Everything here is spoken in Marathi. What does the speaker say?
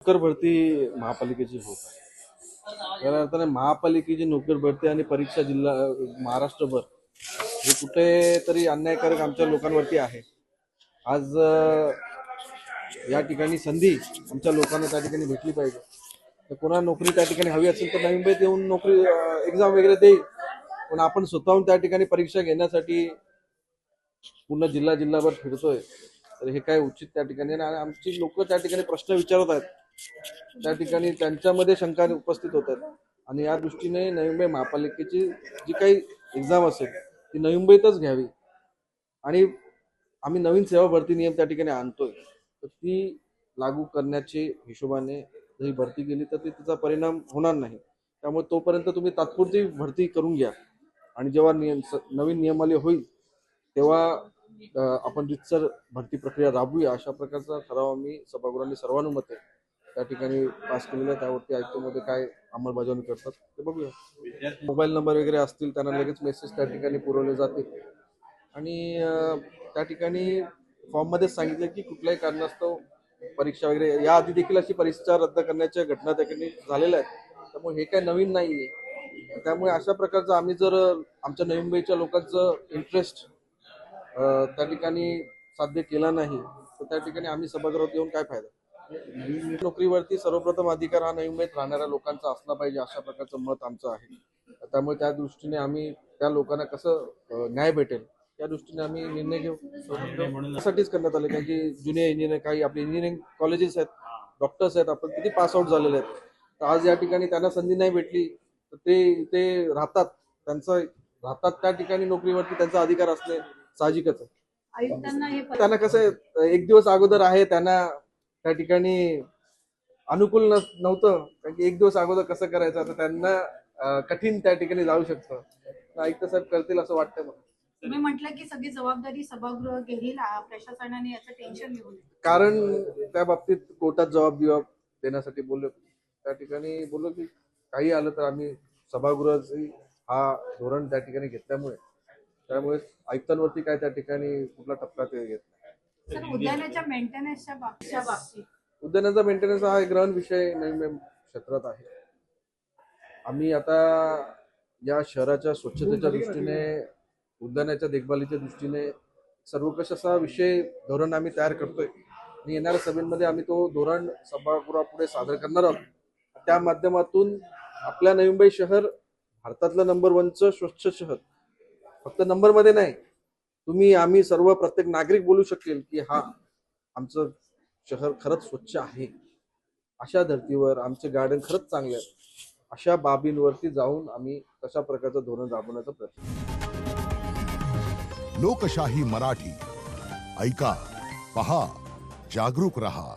नोकर भरती महापालिकेची होत आहे. खऱ्या अर्थाने महापालिकेची नोकर भरती आणि परीक्षा जिल्हा महाराष्ट्रभर हे कुठेतरी अन्यायकारक आमच्या लोकांवरती आहे. आज या ठिकाणी संधी आमच्या लोकांना त्या ठिकाणी भेटली पाहिजे. तर कोणा नोकरी त्या ठिकाणी हवी असेल तर नवी मुंबईत येऊन नोकरी एक्झाम वगैरे देईल, पण आपण स्वतःहून त्या ठिकाणी परीक्षा घेण्यासाठी पूर्ण जिल्हाभर फिरतोय तर हे काय उचित त्या ठिकाणी नाही. आणि आमची लोक त्या ठिकाणी प्रश्न विचारत आहेत, त्या ठिकाणी त्यांच्यामध्ये शंका उपस्थित होत आहेत. आणि या दृष्टीने नवी मुंबई महापालिकेची जी काही एक्झाम असेल ती नवी मुंबईतच घ्यावी. आणि आम्ही नवीन सेवा भरती नियम त्या ठिकाणी आणतोय, तर ती लागू करण्याच्या हिशोबाने जरी भरती केली तर तिचा परिणाम होणार नाही. त्यामुळे तोपर्यंत तुम्ही तात्पुरती भरती करून घ्या आणि जेव्हा नवीन नियमावली होईल तेव्हा आपण रितसर भरती प्रक्रिया राबवूया, अशा प्रकारचा ठराव आम्ही सभागृहांनी सर्वानुमते त्या ठिकाणी पास केलेला आहे. त्यावरती आयुक्तांमध्ये काय अंमलबजावणी करतात ते बघूया. मोबाईल नंबर वगैरे असतील त्यांना लगेच मेसेज त्या ठिकाणी पुरवले जातील. आणि त्या ठिकाणी फॉर्ममध्येच सांगितलं की कुठल्याही कारणास्तव परीक्षा वगैरे याआधी देखील अशी परीक्षा रद्द करण्याच्या घटना त्या ठिकाणी झालेल्या आहेत. त्यामुळे हे काय नवीन नाहीये. त्यामुळे अशा प्रकारचं आम्ही जर आमच्या नवी मुंबईच्या लोकांचं इंटरेस्ट त्या ठिकाणी साध्य केला नाही तर त्या ठिकाणी आम्ही सभागृहात येऊन काय फायदा. नोकरीवरती सर्वप्रथम अधिकार हा नवी मुंबईत राहणाऱ्या लोकांचा असला पाहिजे, अशा प्रकारचं मत आमचं आहे. त्यामुळे त्या दृष्टीने आम्ही त्या लोकांना कसं न्याय भेटेल त्या दृष्टीने आम्ही निर्णय घेऊ. त्यासाठीच करण्यात आले, कारण की ज्युनियर इंजिनियर काही आपले इंजिनिअरिंग कॉलेजेस आहेत, डॉक्टर्स आहेत, आपण किती पास आउट झालेले आहेत. तर आज या ठिकाणी त्यांना संधी नाही भेटली तर ते राहतात, राहतात त्या ठिकाणी नोकरीवरती त्यांचा अधिकार असणे साहजिकच आहे. त्यांना कसं एक दिवस अगोदर आहे, त्यांना त्या ठिकाणी अनुकूल नव्हतं, कारण की एक दिवस अगोदर कसं करायचं आता त्यांना कठीण त्या ठिकाणी जाऊ शकतं. आयुक्त साहेब करतील असं वाटतं मला. तुम्ही म्हटलं की सगळी जबाबदारी सभागृह घेईल, प्रशासनाने याचं टेन्शन घेऊ नये, कारण त्या बाबतीत कोर्टात जबाब देण्यासाठी बोललो. त्या ठिकाणी बोललो की काही आलं तर आम्ही सभागृहाची हा धोरण त्या ठिकाणी घेतल्यामुळे त्यामुळे आयुक्तांवरती काय त्या ठिकाणी कुठला टप्पा ते घेत नाही. सर, उद्यानाच्या मेंटेनन्सच्या बाबतीत उद्यानाचा मेंटेनन्स हा एक गहन विषय नवी क्षेत्रात आहे. आम्ही आता या शहराच्या स्वच्छतेच्या दृष्टीने, उद्यानाच्या देखभालीच्या दृष्टीने सर्वकष असा विषय धोरण आम्ही तयार करतोय आणि येणाऱ्या सभेमध्ये आम्ही तो धोरण सभागृहापुढे सादर करणार आहोत. त्या माध्यमातून आपल्या नवी मुंबई शहर भारतातलं नंबर 1चं स्वच्छ शहर, फक्त नंबरमध्ये नाही, तुम्ही आम्ही सर्व प्रत्येक नागरिक बोलू शकेल की हा आमचं शहर खरंच स्वच्छ आहे, अशा धर्तीवर आमचे गार्डन खरंच चांगले आहेत, अशा बाबींवरती जाऊन आम्ही तशा प्रकारचं धोरण राबवण्याचा प्रयत्न. लोकशाही मराठी ऐका, पहा, जागरूक रहा.